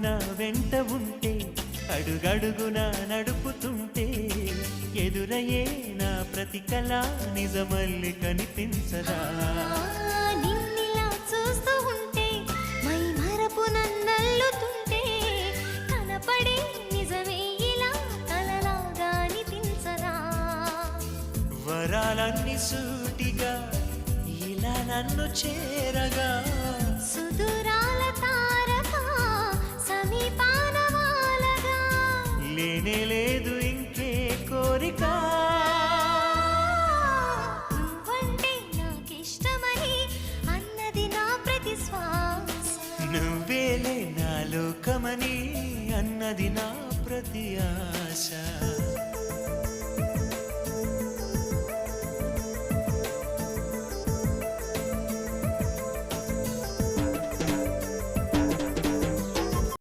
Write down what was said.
నా వెంట ఉంటే అడుగడుగునా నడుపుతుంటే ఎదురయ్యే నా ప్రతి కళ నిజమల్లి కనిపించదా నిన్నిలా చూస్తూ ఉంటే మై మరపు నన్నల్లుతుంటే కనపడే నిజమే ఇలా కలలాగా అనిపించదా వరాలన్నీ సూటిగా ఇలా నన్ను చేరగా సుదూరాల తారక సమీపాన వాలగా లేనే లేదు ఇంకే కోరిక నువ్వంటే నాకిష్టమని అన్నది నా ప్రతి శ్వాస నువ్వేలే నా లోకమని అన్నది నా ప్రతి ఆశ